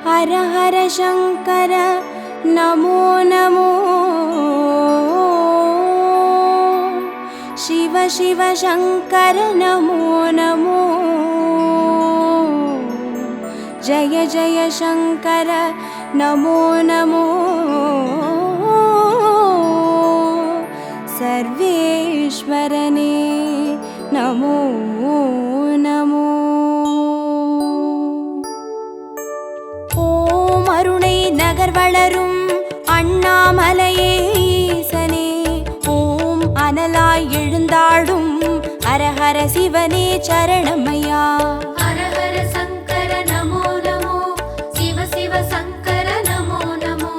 हर हर शंकर नमो नमो शिव शिव शंकर नमो नमो जय जय शंकर नमो नमो सर्वेश्वरने नमो नमो ஓம் அருணை நகர் வளரும் அண்ணாமலையே ஈசனே ஓம் அனலாய் எழுந்தாடும் ஹரஹர சிவனே சரணமையா हर हर शंकर नमो नमो शिव शिव शंकर नमो नमो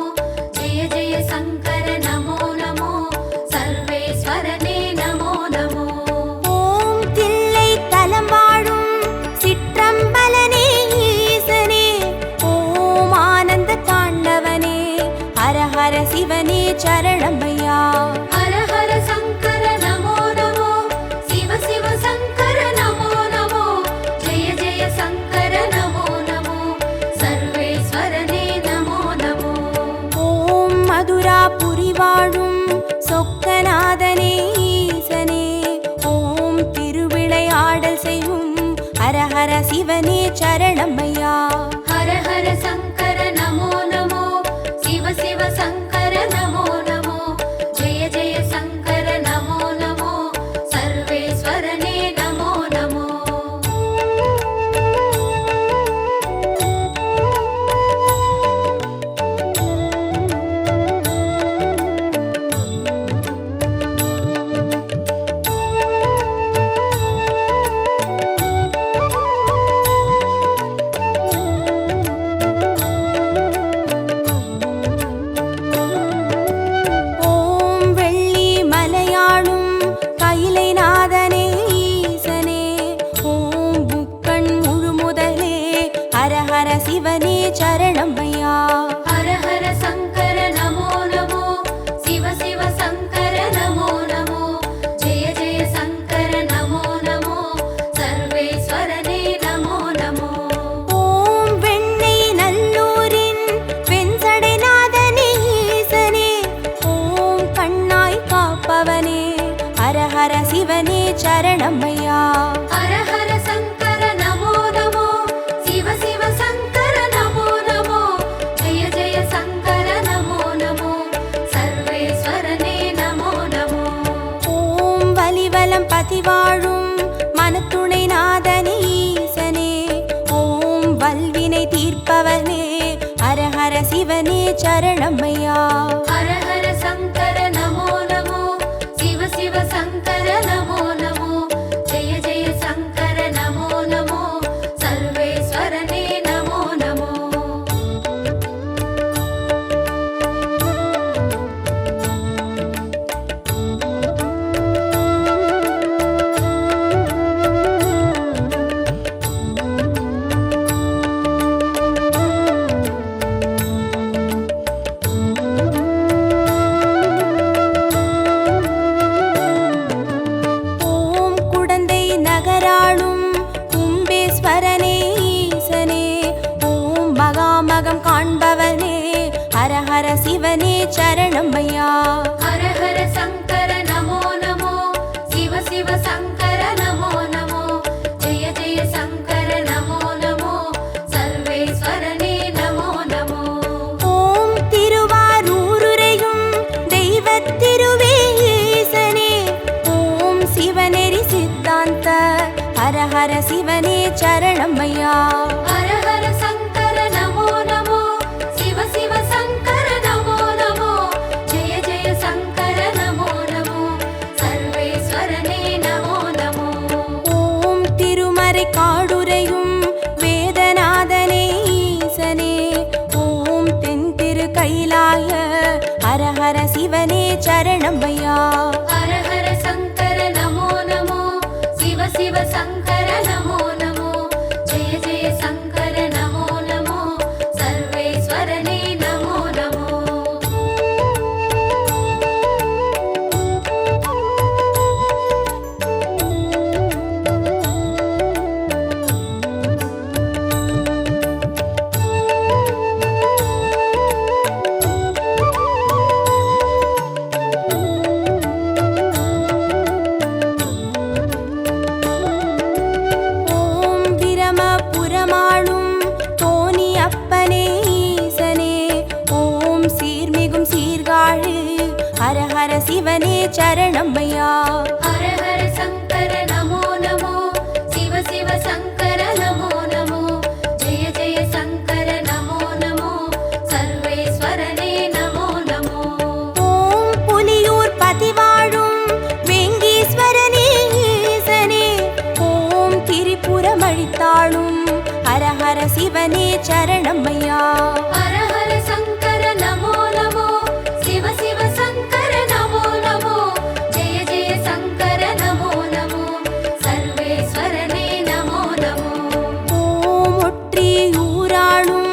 जय जय शंकर नमो नमो सर्वेश्वरने नमो नमो ஓம் தில்லை தலம் வாழும் சிற்றம்பலனே ஈசனே ஓம் ஆனந்த தாண்டவனே ஹரஹர சிவனே சரணமையா हर हर शंकर नमो नमो शिव शिव शंकर नमो नमो जय जय शंकर नमो नमो सर्वेश्वरने नमो नमो ஓம் மதுராபுரி வாழும் சொக்கநாதனே ஈசனே ஓம் திருவிளையாடல் செய்யும் ஹரஹர சிவனே சரணமையா हर हर शंकर नमो नमो शिव शिव शंकर नमो नमो जय जय शंकर नमो नमो सर्वेश्वरने नमो नमो ஓம் வெள்ளி மலையாளும் கைலை நாதனே ஈசனே ஓம் புக்கண் முழுமுதலே ஹரஹர சிவனே சரணமையா हर हर शंकर नमो नमो शिव शिव शंकर नमो नमो जय जय शंकर नमो नमो सर्वेश्वरने नमो नमो ஓம் வெண்ணை நல்லூரின் வெண்சடைநாதனே ஈசனே ஓம் கண்ணாய் காப்பவனே ஹரஹர சிவனே சரணமையா हर हर शंकर नमो नमो शिव शिव शंकर नमो नमो जय जय शंकर नमो नमो सर्वेश्वरने नमो नमो ஓம் வலிவலம் பதிவாழும் மனத்துணை நாதனே ஈசனே ஓம் வல்வினை தீர்ப்பவனே ஹரஹர சிவனே சரணமையா हर हर शंकर नमो नमो शिव शिव शंकर नमो नमो जय जय शंकर नमो नमो सर्वेश्वरने नमो नमो ஓம் குடந்தை நகராளும் கும்பேஸ்வரனே ஈசனே ஓம் மகாமகம் காண்பவனே ஹரஹர சிவனே சரணமையா हर हर शंकर नमो नमो शिव शिव शंकर नमो नमो जय जय शंकर नमो नमो सर्वेश्वरने नमो नमो ஓம் திருவாரூருரையும் தெய்வத் திருவே ஈசனே ஓம் சிவநெறி சித்தாந்த ஹரஹர சிவனே சரணமையா हर हर शंकर नमो नमो शिव शिव शंकर नमो नमो जय जय शंकर नमो नमो सर्वेश्वरने नमो नमो ஓம் திருமறை காடுரையும் வேதநாதனே ஈசனே ஓம் தென் திரு கைலாய ஹரஹர சிவனே சரணமையா हर हर शंकर नमो नमो शिव शिव शंकर नमो नमो जय जय शंकर नमो नमो सर्वेश्वरने नमो नमो சிவனே சரணமையா. ஹர ஹர சங்கர நமோ நமோ, சிவ சிவ சங்கர நமோ நமோ, ஜெய ஜெய சங்கர நமோ நமோ, சர்வேஸ்வரனே நமோ நமோ. ஓம் புலியூர் பதிவாழும் வெங்கீஸ்வரனே ஈசனே, ஓம் திரிபுரம் அழித்தாளும் ஹர ஹர சிவனே சரணமையா. ஹர ஹர சங்கர நமோ நமோ, சிவ சிவ சங்கர நமோ நமோ, ஜெய ஜெய சங்கர நமோ நமோ, சர்வேஸ்வரனே நமோ நமோ. ஓம் ஒற்றியூராளும்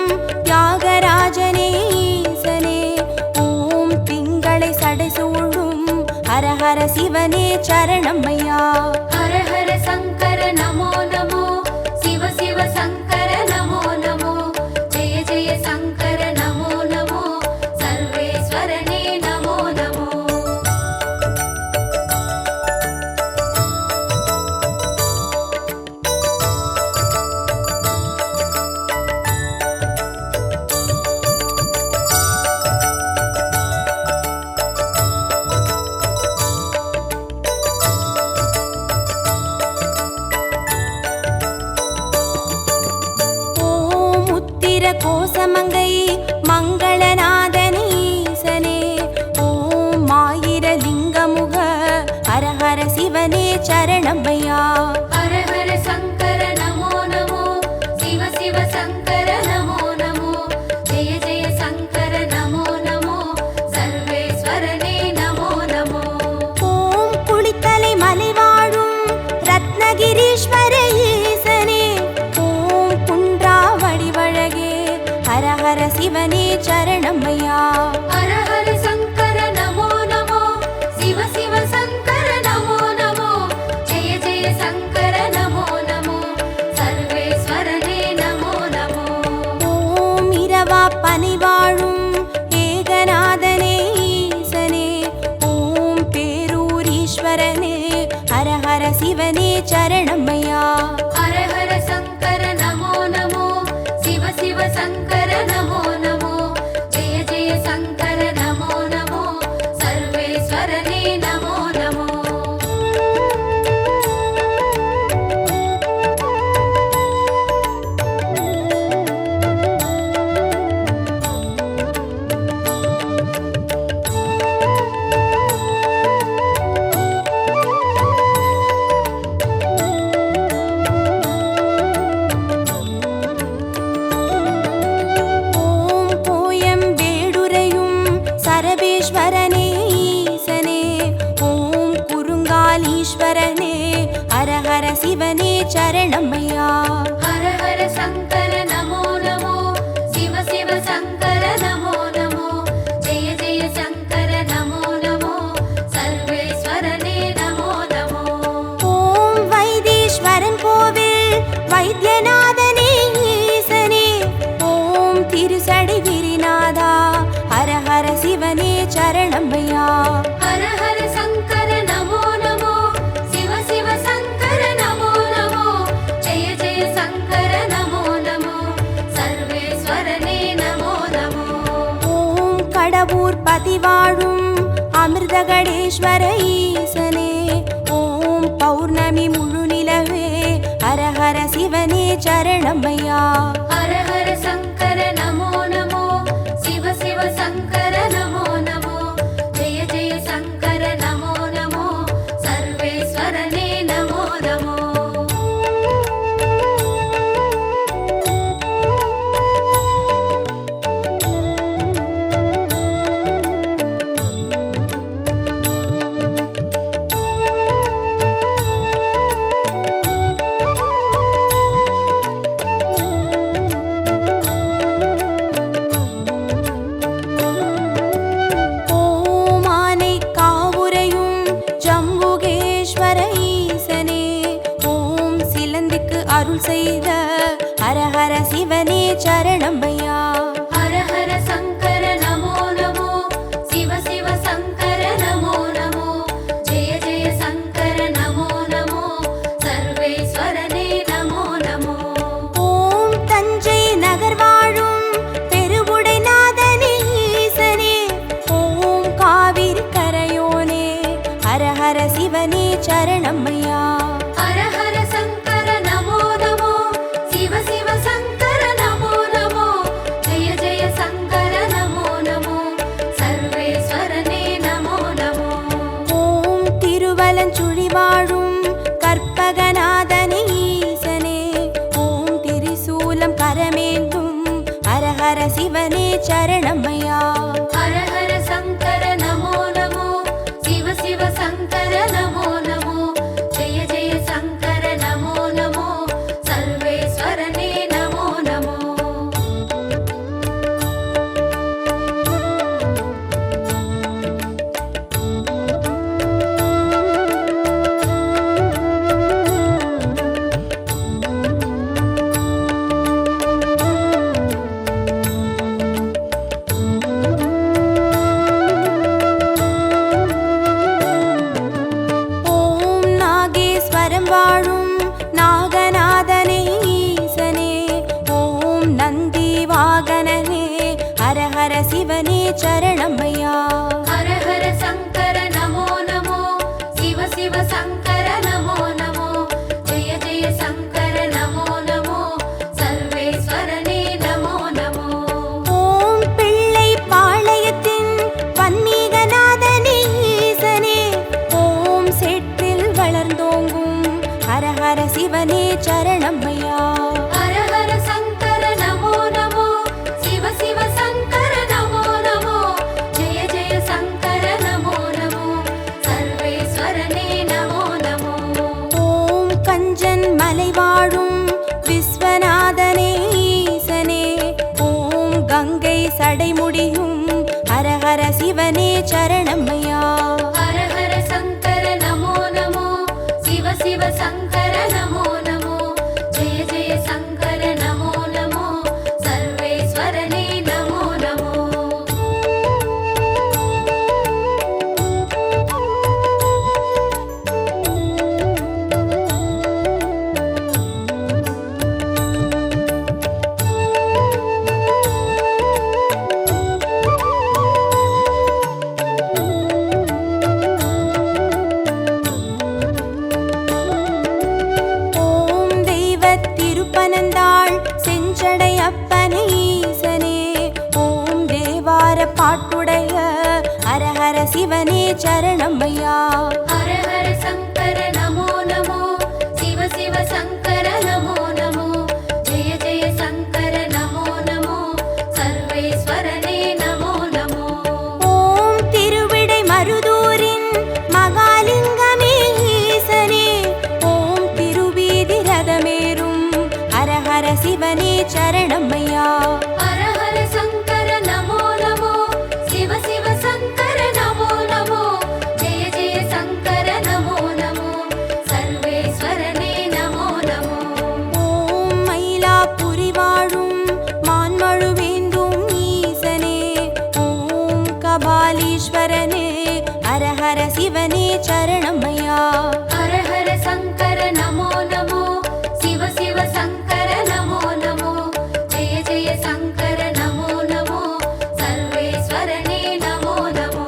தியாகராஜனே ஈசனே, ஓம் திங்களை சடைசூழும் ஹர ஹர சிவனே சரணமையா. ஹர ஹர சங்கர நமோ நமோ, சிவ சிவ சங்கர நமோ நமோ, ஜெய ஜெய சங்கர நமோ நமோ, சர்வேஸ்வரனே நமோ நமோ. ஓம் உத்திர கோசமங்கை மங்களநாதனே ஈசனே, ஓம் ஆயிரலிங்கமுக ஹர ஹர சிவனே சரணமையா. ஹர ஹர சங்கர நமோ நமோ, சிவ சிவ சங்கர நமோ நமோ, ஜெய ஜெய சங்கர நமோ நமோ, சர்வேஸ்வரனே நமோ நமோ. ஓம் குளித்தலை மலைவாழும் ரத்னகிரீஸ்வர ஈசனே, ஓம் குன்றாவடி வழகே ஹர ஹர சிவனே சரணமையா. ஹர ஹர சங்கர நமோ நமோ, சிவ சிவ சங்கர நமோ நமோ, ஜெய ஜெய சங்கர நமோ நமோ, சர்வேஸ்வரனே நமோ நமோ. ஓம் இரவா பனிவாழும் ஏகநாதனே ஈசனே, ஓம் பேரூரீஸ்வரனே ஹர ஹர சிவனே சரணமையா. ஹர ஹர சங்கர நமோ நமோ, சிவ சிவ சங்கர நமோ நமோ, ஜெய ஜெய சங்கர நமோ நமோ, சர்வேஸ்வரனே நமோ நமோ. ஓம் கோயம்பேடுரையும் சரபேஸ்வரனே ஈசனே, ஓம் குறுங்காலீஸ்வரனே ஹர ஹர சிவனே சரணமையா. ஹர ஹர சங்கர நமோ நமோ, சிவ சிவ சங்கர நமோ நமோ, ஜெய ஜெய சங்கர நமோ நமோ, சர்வேஸ்வரனே நமோ நமோ. ஓம் வைத்தீஸ்வரன் கோவில் வைத்தியநாதனே ஈசனே, ஓம் திருசடை கிரிநாதா ஹர ஹர சிவனே சரணமையா. ஹர ஹர சங்கர நமோ நமோ, சிவ சிவ சங்கர நமோ நமோ, ஜெய ஜெய சங்கர நமோ நமோ, சர்வேஸ்வரனே நமோ நமோ. ஓம் கடவுர் பதிவாழும் அமிர்தகடேஸ்வர ஈசனே, ஓம் பௌர்ணமி முழு நிலவே ஹர ஹர சிவனே சரணமையா. ஹர ஹர சங்கர நமோ நமோ, சிவ சிவ சங்கர நமோ நமோ, ஜெய ஜெய சங்கர நமோ நமோ, சர்வேஸ்வரனே நமோ நமோ. ஓம் ஆனை காவுரையும் ஜம்புகேஸ்வர ஈசனே, ஓம் சிலந்திக்கு அருள் செய்த ஹர ஹர சிவனே சரணமையா. ஹர ஹர சங்கர நமோ நமோ, சிவ சிவ சங்கர நமோ நமோ, ஜெய ஜெய சங்கர நமோ நமோ, சர்வேஸ்வரனே நமோ நமோ. ஓம் தஞ்சை நகர் வாழும் பெருவுடைநாதனே ஈசனே, ஓம் காவிரி கரையோனே சிவனே சரணமையா. ஹர ஹர சங்கர நமோ நமோ, சிவ சிவ சங்கர நமோ நமோ, ஜெய ஜெய சங்கர நமோ நமோ, சர்வேஸ்வரனே நமோ நமோ. வாழும் நாகநாதனே ஈசனே, ஓம் நந்தி வாகனனே, ஹர ஹர சிவனே சரணமையா. ஹர ஹர சங்கர நமோ நமோ, சிவ சிவ சங்கர நமோ நமோ, ஜெய ஜெய சங்கர நமோ நமோ, சர்வேஸ்வரனே நமோ நமோ. ஓம் பிள்ளை பாளையத்தின் பன்மீகநாதனே ஈசனே, ஓம் சேற்றில் வளர்ந்தோங்கும் ஹர ஹர சிவனே சரணமையா. ஹர ஹர சங்கர நமோ நமோ, சிவ சிவ சங்கர நமோ நமோ, ஜெய ஜெய சங்கர நமோ நமோ, சர்வேஸ்வரனே நமோ நமோ. ஓம் கஞ்சன் மலை வாழும் விஸ்வநாதனே ஈசனே, ஓம் கங்கை சடைமுடியும் ஹர ஹர சிவனே சரணமையா. ஹர ஹர சங்கர நமோ நமோ, சிவ சிவ சங்கர நமோ நமோ, ஜெய ஜெய சங்கர நமோ நமோ, சர்வேஸ்வரனே நமோ நமோ. ஓம் தெய்வத் திருப்பனந்தாள் செஞ்சடை அப்பனே ஈசனே, ஓம் தேவார பாட்டுடைய ஹர ஹர சிவனே சரணமையா. ஹர ஹர சங்கர நமோ நமோ, சிவ சிவ சங்கர நமோ நமோ, ஜெய ஜெய சங்கர நமோ நமோ, சர்வேஸ்வரனே நமோ நமோ. ஓம் திருவிடை மருதூரின் மகாலிங்கமே ஈசனே, ஓம் திருவீதி ரதமேறும் ஹர ஹர சிவனே சரணமையா. ஹர ஹர சங்கர நமோ நமோ, சிவ சிவ சங்கர நமோ நமோ, ஜெய ஜெய சங்கர நமோ நமோ, சர்வேஸ்வரனே நமோ நமோ. ஓம் மயிலாப்புரி வாழும் மான்மழுவேந்தும் ஈசனே, ஓம் கபாலீஸ்வரனே, ஹர ஹர சிவனே சரணமையா. ஹர ஹர சங்கர நமோ நமோ, சிவ சிவ சங்கர நமோ நமோ, ஜெய ஜெய சங்கர நமோ நமோ, சர்வேஸ்வரனே நமோ நமோ.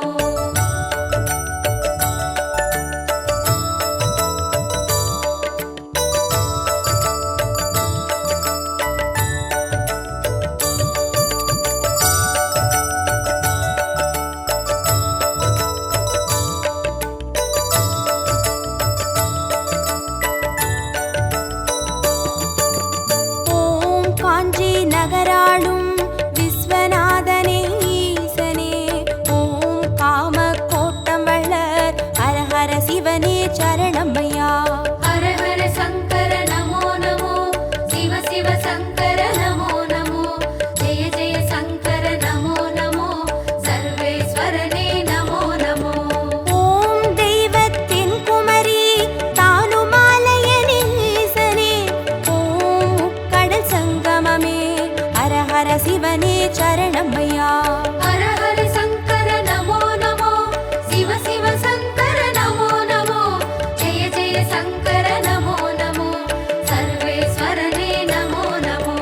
ஓம் காஞ்சி நகராளும் விஸ்வநாதனே ஈசனே, ஓம் காம கோட்டம் வளர் ஹர ஹர சிவனே சரணமையா. ஹர ஹர சங்கர நமோ நமோ, சிவ சிவ சங்கர நமோ நமோ, ஜெய ஜெய சங்கர நமோ நமோ, சர்வேஸ்வரனே நமோ நமோ. ஓம் தெய்வத்தின் குமரி தானுமாலயனே ஈசனே, ஓம் முக்கடல் சங்கமமே ஹர ஹர சிவனே சரணமையா. ஹர ஹர சங்கர நமோ நமோ, சிவ சிவ சங்கர நமோ நமோ, ஜெய ஜெய சங்கர நமோ நமோ, சர்வேஸ்வரனே நமோ நமோ.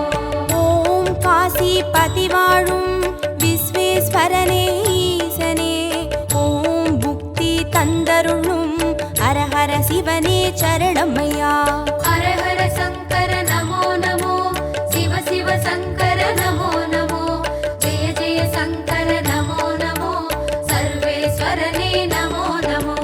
ஓம் காசி பதி வாழும் விஸ்வேஸ்வரனே ஈசனே, ஓம் புக்தி தந்தருளும் ஹர ஹர சிவனே சரணமையா. ஹர ஹர சங்கர நமோ நமோ, சிவ சிவ சங்கர நமோ நமோ, ஜெய ஜெய சங்கர நமோ நமோ, சர்வேஸ்வரனே நமோ நமோ.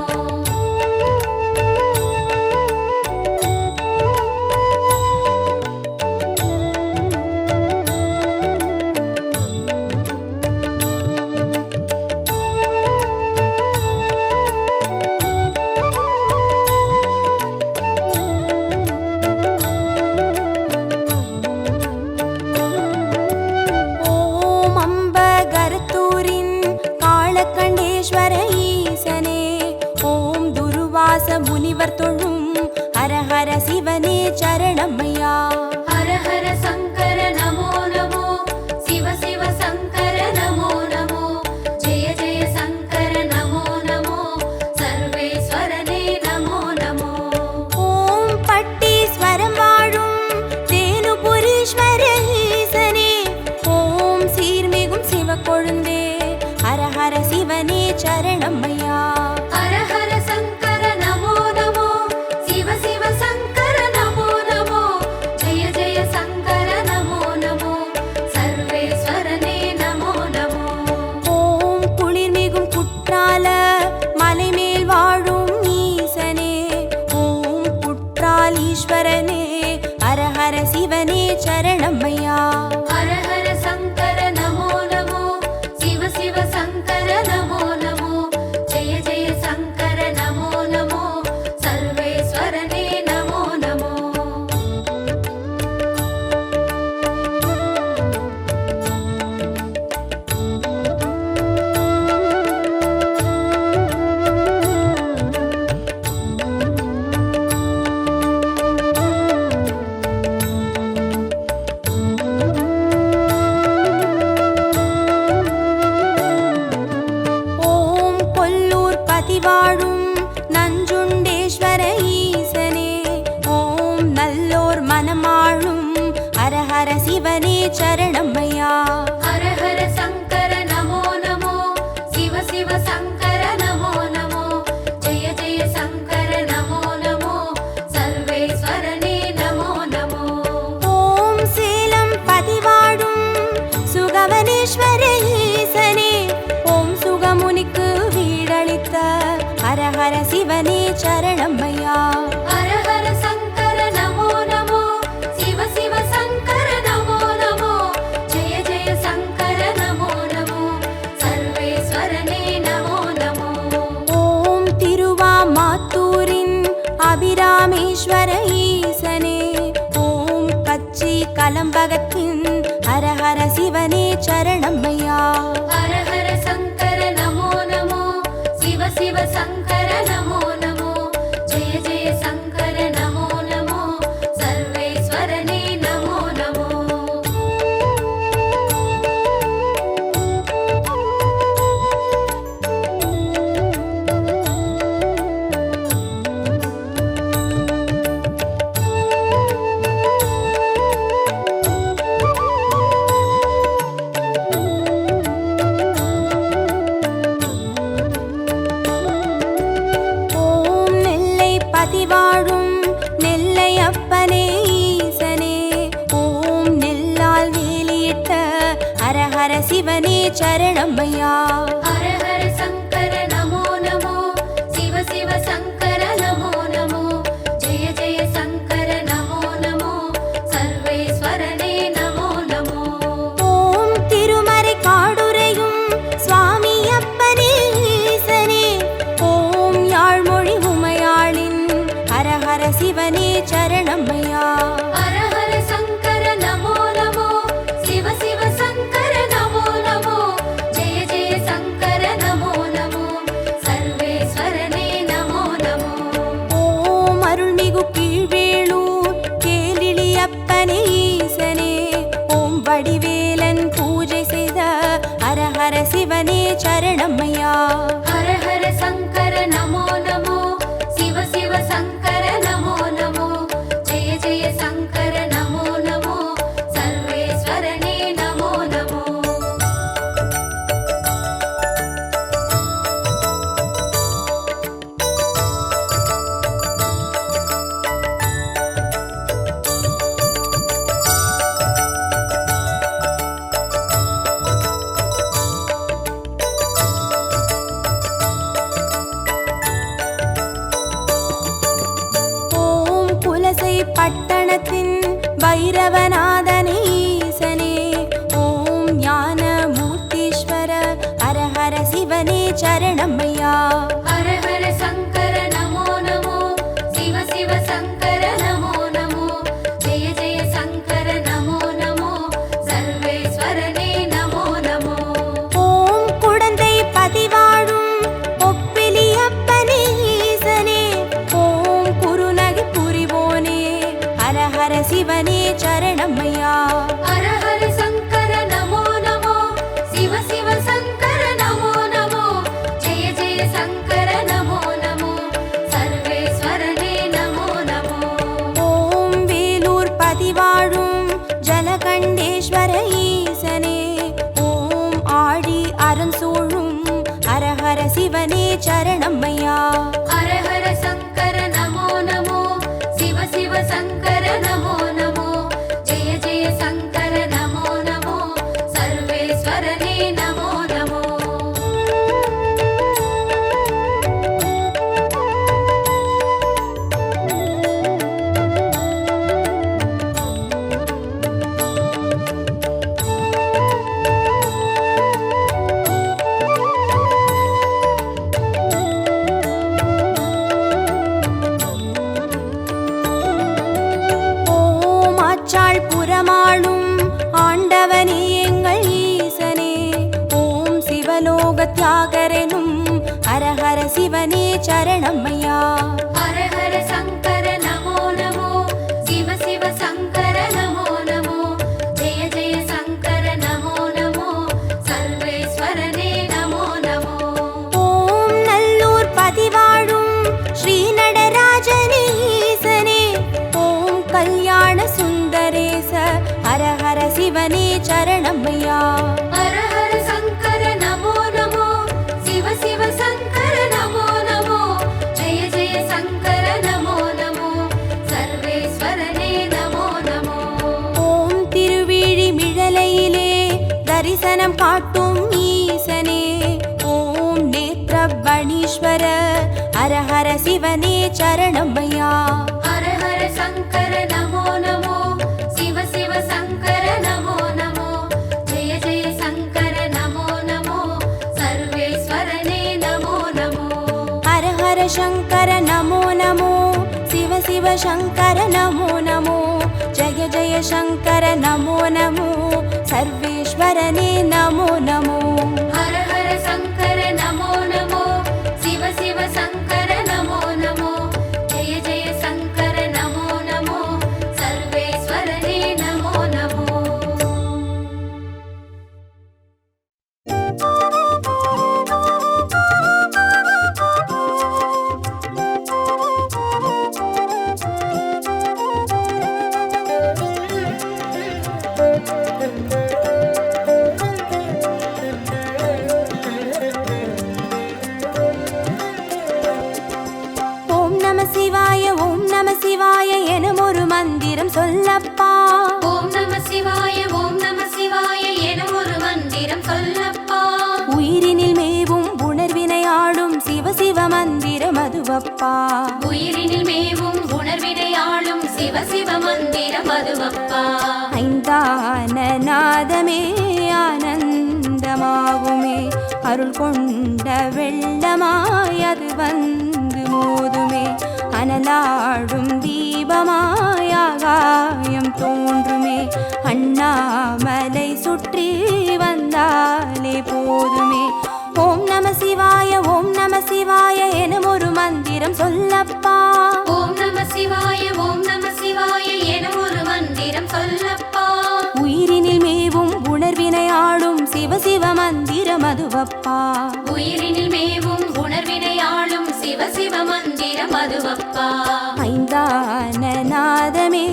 முனிவர் தொழும் ஹரஹர சிவனே சரணமையா. ஹர ஹர சங்கர நமோ நமோ, சிவ சிவ சங்கர நமோ நமோ, ஜெய ஜெய சங்கர நமோ நமோ, சர்வேஸ்வரனே நமோ நமோ. ஓம் பட்டீஸ்வரம் வாழும் தேனுபுரீஸ்வர ஈசனே, ஓம் சீர்மிகும் சிவக்கொழுந்தே ஹரஹர சிவனே சரணமையா. ஹர ஹர சங்கர நமோ நமோ, சிவ சிவ சங்கர நமோ நமோ, ஜெய ஜெய சங்கர நமோ நமோ, சர்வேஸ்வரனே நமோ நமோ. ஓம் குளிர்மிகும் குற்றால மலைமேல் வாழும் ஈசனே, ஓம் குற்றாலீஸ்வரனே ஹரஹர சிவனே சரணமையா. ஹர ஹர சங்கர நமோ நமோ, சிவ சிவ சங்கர நமோ நமோ, ஜெய ஜெய சங்கர நமோ நமோ, சர்வேஸ்வரனே நமோ நமோ. ஓம் கொல்லூர் பதிவாழும் நஞ்சுண்டேஸ்வர ஈசனே, ஓம் நல்லோர் மனமாளும் ஹரஹர சிவனே சரணமையா. ஹர ஹர சங்கர நமோ நமோ, சிவ சிவ சங்கர நமோ நமோ, ஜெய ஜெய சங்கர நமோ நமோ, சர்வேஸ்வரனே நமோ நமோ. ஓம் சேலம் பதிவாழும் சுகவனேஸ்வர ஈசனே, ஓம் சுகமுனிக்கு வீடளித்த ஹரஹர சிவனே சரணமையா. ஹர ஹர சங்கர நமோ நமோ, சிவ சிவ சங்கர நமோ நமோ, ஜெய ஜெய சங்கர நமோ நமோ, சர்வேஸ்வரனே நமோ நமோ. ஓம் திருவாமாத்தூரின் அபிராமேஸ்வர ஈசனே, ஓம் கச்சி கலம்பகத்தின் ஹரஹர சிவனே சரணமையா. ஹர ஹர சங்கர நமோ நமோ, சிவ சிவ சங்கர நமோ நமோ, ஜெய ஜெய சங்கர நமோ நமோ, சர்வேஸ்வரனே நமோ நமோ. ஓம் நெல்லை பதிவாழும் நெல்லை அப்பனே ஈசனே, ஓம் நெல்லால் வேலியிட்ட ஹரஹர சிவனே சரணமையா. ஹர ஹர சங்கர நமோ நமோ, சிவ சிவ சங்கர நமோ நமோ, ஜெய ஜெய சங்கர நமோ நமோ, சர்வேஸ்வரனே நமோ நமோ. ஓம் திருமறை காடுரையும் சுவாமி அப்பனே ஈசனே, ஓம் யாழ்மொழி உமையாளின் ஹரஹர சிவனே சரணமையா. ஹர ஹர சங்கர நமோ நமோ, சிவ சிவ சங்கர நமோ நமோ, ஜெய ஜெய சங்கர நமோ நமோ, சர்வேஸ்வரனே நமோ நமோ. ஓம் அருள்மிகு கீழ்வேளூர் கேளிலி அப்பனே ஈசனே, ஓம் வடிவேலன் பூஜை செய்த ஹரஹர சிவனே சரணமையா. ஹர ஹர சங்கர நமோ நமோ, சிவ சிவ சங்கர நமோ நமோ, ஜெய ஜெய சங்கர நமோ நமோ, சர்வேஸ்வரனே நமோ நமோ. சரணம்மையா. ஹர ஹர சங்கர நமோ நமோ, சிவ சிவ சங்கர நமோ நமோ, ஜெய ஜெய சங்கர நமோ நமோ, சர்வேஸ்வரனே நமோ நமோ. புறமாளும் ஆண்டவனே எங்கள் ஈசனே, ஓம் சிவலோக தியாகரனும் ஹர ஹர சிவனே சரணம்மையா. ஹர ஹர சங்கர நமோ நமோ, சிவ சிவ சங்கர நமோ நமோ, ஜெய ஜெய சங்கர நமோ நமோ, சர்வேஸ்வரனே நமோ நமோ. ஓம் நல்லூர் பதிவாழும் ஸ்ரீ நடராஜனே ஈசனே, ஓம் கல்யாண சுந்தரேச ஹர ஹர சிவனே சரணம்மையா. ஹர ஹர சங்கர நமோ நமோ, சிவ சிவ சங்கர நமோ நமோ, ஜெய ஜெய சங்கர நமோ நமோ, சர்வேஸ்வரனே நமோ நமோ. ஓம் திருவிழி மிழலையிலே தரிசனம் காட்டும் ஈசனே, ஓம் நேத்ரபணீஸ்வர ஹர ஹர சிவனே சரணம்மையா. ஹர ஹர சங்கர நமோ நமோ, சிவ சிவ சங்கர நமோ நமோ, ஜெய ஜெய சங்கர நமோ நமோ, சர்வேஸ்வரனே நமோ நமோ. ஹர ஹர சங்கர நமோ நமோ, சிவ சிவ சங்கர நமோ நமோ, ஜய ஜய சங்கர நமோ நமோ, சர்வேஸ்வரனே நமோ நமோ. ஹர ஹர சங்கர நமோ நமோ, சிவ சிவ சங்கர நமோ நமோ, ஜெய ஜெய சங்கர நமோ நமோ, சர்வேஸ்வரனே நமோ நமோ. ஓம் நம சிவாய ஓம் நம சிவாய எனும் ஒரு மந்திரம் சொல்லப்பா. ஓம் நம சிவாய ஓம் நம சிவாய என ஒரு மந்திரம் சொல்லப்பா. உயிரினில் மேவும் உணர்வினை ஆளும் சிவ சிவ மந்திரம் அதுவப்பா. உயிரினில் மேவும் உணர்வினை ஆளும் சிவ சிவ மந்திரம் அதுவப்பா. ஐந்தான நாதமே ஆனந்தமாகுமே, அருள் கொண்ட வெள்ளமாய் அது வந்து மோதுமே, அனலாடும் தீபமாய் ஆகாயம் தோன்றுமே, அண்ணாமலை சுற்றி வந்தாலே போதுமே. ஓம் நம சிவாய ஓம் நம சிவாய எனும் ஒரு மந்திரம் சொல்லப்பா. ஓம் நம சிவாய ஓம் நம சிவாய என ஒரு மந்திரம் சொல்லப்பா. உயிரினில் மேவும் உணர்வினை ஆளும் சிவ சிவ மந்திரம் அதுவப்பா. உயிரினில் மேவும் உணர்வினை ஆளும் சிவ சிவ மந்திரம் அதுவப்பா. ஐந்தான நாதமே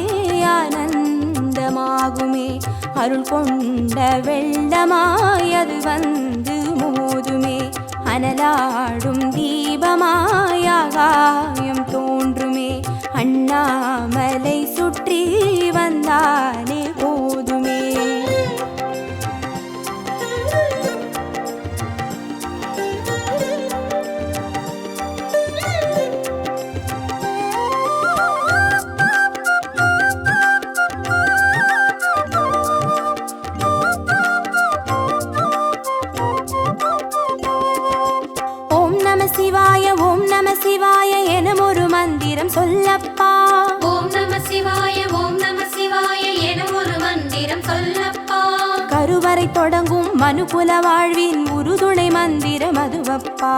ஆனந்தமாகுமே, அருள் கொண்ட வெள்ளமாய் அது வந்து மோதுமே, அனலாடும் தீபமாய் ஆகாயம் தோன்றுமே, அண்ணாமலை சுற்றி வந்தாலே போதுமே. ஓம் நம சிவாய ஓம் நம சிவாய எனும் ஒரு மந்திரம் சொல்லப்பா. ஓம் நம சிவாய ஓம் நம சிவாய என ஒரு மந்திரம் சொல்லப்பா. கருவறை தொடங்கும் மனுகுல வாழ்வின் உறுதுணை மந்திரம் அதுவப்பா.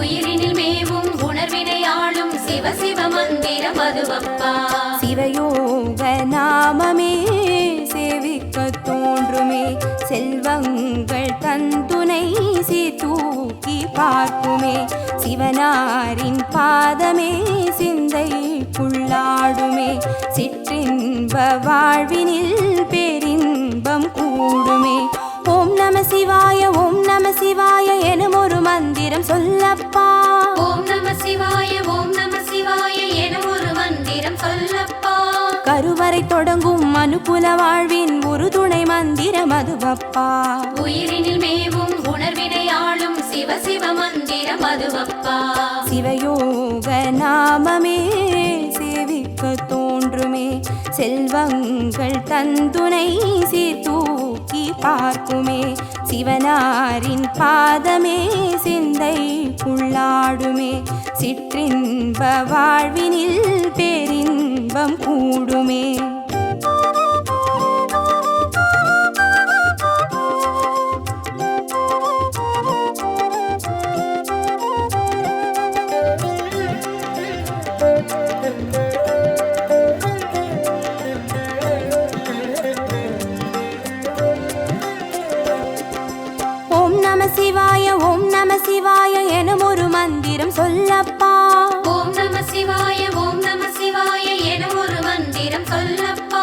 உயிரினில் மேவும் உணர்வினை ஆளும் சிவ சிவ மந்திரம் அதுவப்பா. சிவயோக நாமமே சேவிக்க தோன்றுமே, செல்வங்கள் தந்துணை தூக்கி பார்க்குமே, சிவனாரின் பாதமே சிந்தைக்குள்ளாடுமே, சிற்றின்ப வாழ்வினில் பேரின்பம் கூடுமே. ஓம் நம சிவாய ஓம் நம சிவாய எனும் ஒரு மந்திரம் சொல்லப்பா. வரை தொடங்கும் அனுகுல வாழ்வின் ஒரு துணை மந்திரம் அதுவப்பா. உயிரினில் மேவும் உணர்வினை ஆளும் சிவ சிவ மந்திரம் அதுவப்பா. சிவயோக நாமமே சேவிக்க தோன்றுமே, செல்வங்கள் தந்துணை சீர்தூக்கி பார்க்குமே. சிவனாரின் பாதமே சிந்தைக்குள்ளாடுமே, சிற்றின்ப வாழ்வினில் பேரின்பம் கூடுமே. ஓம் நம சிவாய ஓம் நம சிவாய எனும் ஒரு மந்திரம் சொல்லப்பா. ஓம் நம சிவாய ஓம் நம சிவாய எனும் ஒரு மந்திரம் சொல்லப்பா.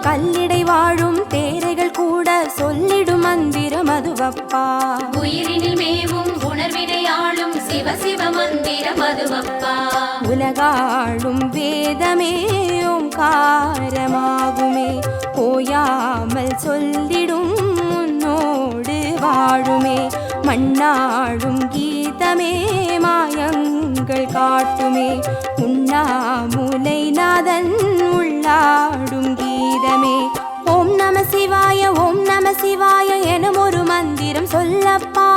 கல்லிடை வாழும் தேரைகள் கூட சொல்லிடும் மந்திரம் அதுவப்பா. உயிரினில் மேவும் உணர்வினை ஆளும் சிவ சிவ மந்திரம் அதுவப்பா. உலகாளும் வேதமே ஓங்காரமாகுமே, ஓயாமல் சொல்லிடும் உன்னோடு வாழுமே. மண்ணாடும் கீதமே மாயங்கள் காட்டுமே, உண்ணாமுலை நாதன் உள்ளாடும் கீதமே. ஓம் நம சிவாய ஓம் நம சிவாய எனும் ஒரு மந்திரம் சொல்லப்பா.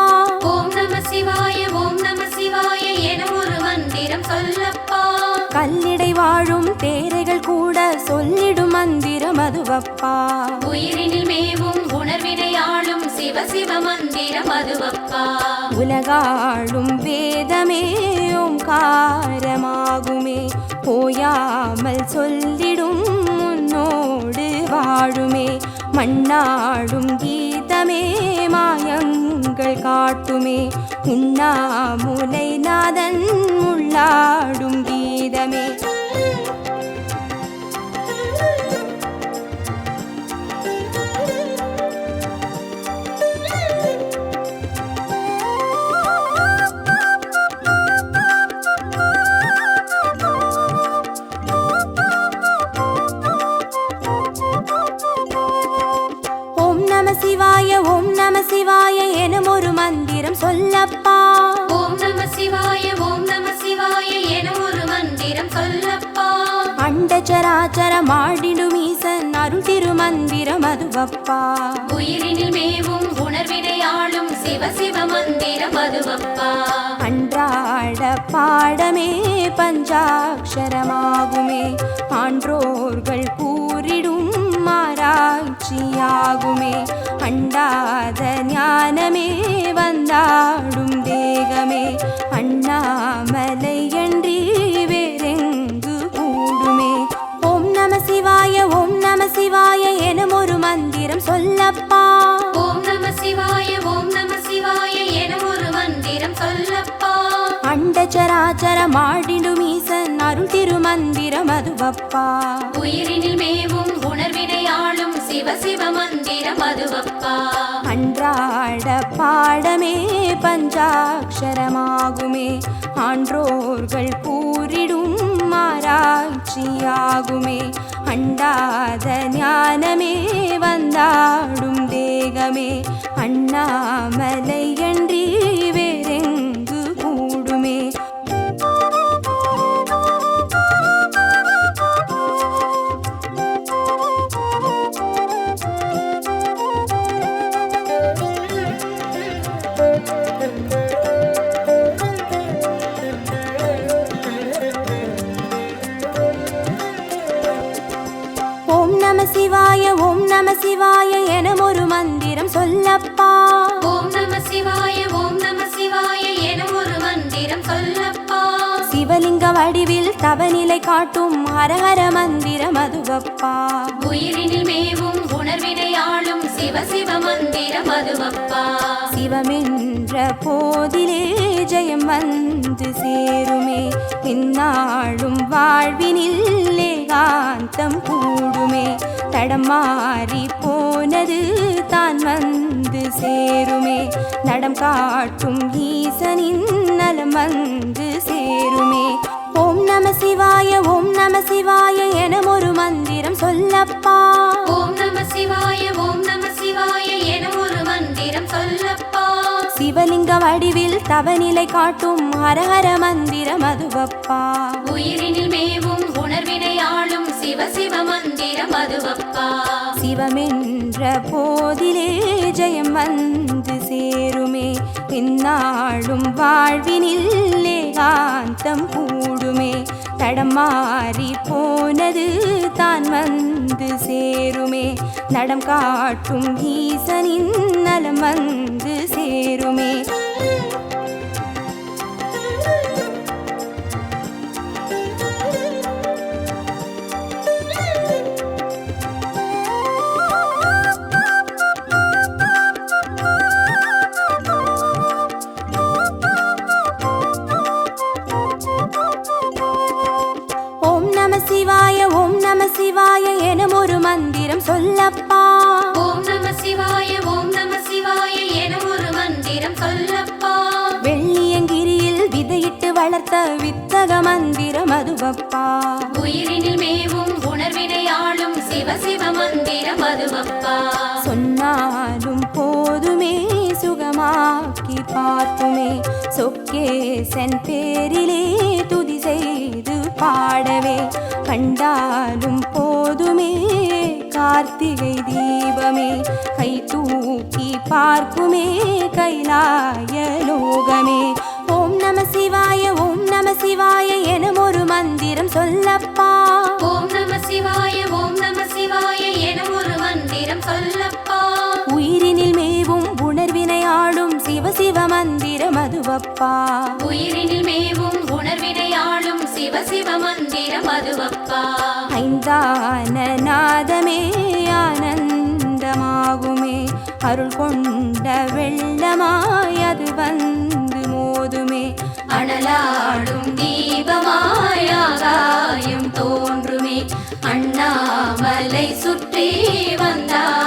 ஓம் நம சிவாய ஓம் நம சிவாய எனும் ஒரு மந்திரம் சொல்லப்பா. கல்லிடை வாழும் தேரைகள் கூட சொல்லிடும் மந்திரம் அதுவப்பா. உயிரினில் மேவும் உணர்வினை ஆளும் சிவ சிவ மந்திரம் அதுவப்பா. உலகாளும் வேதமே ஓங்காரமாகுமே, ஓயாமல் சொல்லிடும் உன்னோடு வாழுமே. மண்ணாடும் கீதமே மாயங்கள் காட்டுமே, உண்ணாமுலை நாதன் உள்ளாடும் கீதமே. ஓம் நம சிவாய ஓம் நம சிவாய எனும் ஒரு மந்திரம் சொல்லப்பா. ஓம் நம சிவாய ஓம் நம சிவாய எனும் ஒரு மந்திரம் சொல்லப்பா. அண்டச்சராச்சரம் ஆடிடும் ஈசன் அருள் திருமந்திரம் அதுவப்பா. உயிரினில் மேவும் உணர்வினை ஆளும் சிவ சிவ மந்திரம் அதுவப்பா. அன்றாட பாடமே பஞ்சாட்சரமாகுமே, ஆன்றோர்கள் கூறிடும் ஆராய்ச்சியாகுமே. அண்டாத ஞானமே வந்தாடும் தேகமே, அண்ணாமலை என்றி வேறெங்கு கூடுமே. ஓம் நம சிவாய ஓம் நம சிவாய எனும் ஒரு மந்திரம் சொல்லப்பா. ஓம் நம சிவாய ஓம் நம சிவாய எனும் ஒரு மந்திரம் சொல்லப்பா. அண்டச்சராச்சரம் ஆடிடும் ஈசன் அருள் திருமந்திரம் அதுவப்பா. உயிரினில் மேவும் உணர்வினை ஆளும் சிவ சிவ மந்திரம் அதுவப்பா. அன்றாட பாடமே பஞ்சாட்சரமாகுமே, ஆன்றோர்கள் கூறிடும் ஆராய்ச்சியாகுமே. அண்டாத ஞானமே வந்தாடும் தேகமே, அண்ணாமலை என்றி வேறெங்கு கூடுமே. ஓம் நம சிவாய ஓம் நம சிவாய எனும் ஒரு மந்திரம் சொல்லப்பா. ஓம் நம சிவாய ஓம் நம சிவாய எனும் ஒரு மந்திரம் சொல்லப்பா. சிவலிங்க வடிவில் தவநிலை காட்டும் ஹரஹர மந்திரம் அதுவப்பா. உயிரினில் மேவும் உணர்வினை ஆளும் சிவ சிவ மந்திரம் அதுவப்பா. சிவமென்ற போதிலே ஜெயம் வந்து சேருமே, இந்நாளும் வாழ்வினில் ஏகாந்தம் கூடுமே. தடம் மாறி போனது தான் வந்து சேருமே, நடம் காட்டும் ஈசனின் நலம் வந்து சேருமே. ஓம் நம சிவாய ஓம் நம சிவாய எனும் ஒரு மந்திரம் சொல்லப்பா. ஓம் நம சிவாய ஓம் நம சிவாய எனும் ஒரு மந்திரம் சொல்லப்பா. சிவலிங்க வடிவில் தவநிலை காட்டும் ஹரஹர மந்திரம் அதுவப்பா. உயிரினில் மேவும் உணர்வினை ஆளும் சிவ சிவ மந்திரம் அதுவப்பா. சிவமென்ற போதிலே ஜெயம் வந்து சேருமே, பின்னாளும் வாழ்வினில் ஏகாந்தம் கூடுமே. தடம் மாறி போனது தான் வந்து சேருமே, நடம் காட்டும் ஈசனின் நலம் வந்து சேருமே. ஓம் நம சிவாய ஓம் நம சிவாய எனும் ஒரு மந்திரம் சொல்லப்பா. ஓம் நம சிவாய ஓம் நம சிவாய எனும் ஒரு மந்திரம் சொல்லப்பா. வெள்ளியங்கிரியில் விதையிட்டு வளர்த்த வித்தக மந்திரம் அதுவப்பா. உயிரினில் மேவும் உணர்வினை ஆளும் சிவ சிவ மந்திரம் அதுவப்பா. சொன்னாலும் போதுமே சுகமாக்கி பார்க்குமே, சொக்கேசன் பேரிலே துதி செய்து பாடவே. கண்டாலும் போதுமே கார்த்திகை தீபமே, கை தூக்கி பார்க்குமே கைலாய லோகமே. ஓம் நம சிவாய ஓம் நம சிவாய எனும் ஒரு மந்திரம் சொல்லப்பா. ஓம் நம சிவாய ஓம் நம சிவாய எனும் ஒரு மந்திரம் சொல்லப்பா. உயிரினில் மேவும் உணர்வினை ஆளும் சிவ சிவ மந்திரம் அதுவப்பா. உயிரினில் மேவும் உணர்வினை ஆளும் சிவ சிவ மந்திரம் அதுவப்பா. ஐந்தான நாதமே ஆனந்தமாகுமே, அருள் கொண்ட வெள்ளமாய் அது வந்து மோதுமே. அனலாடும் தீபமாய் ஆகாயம் தோன்றுமே, அண்ணாமலை சுற்றி வந்தார்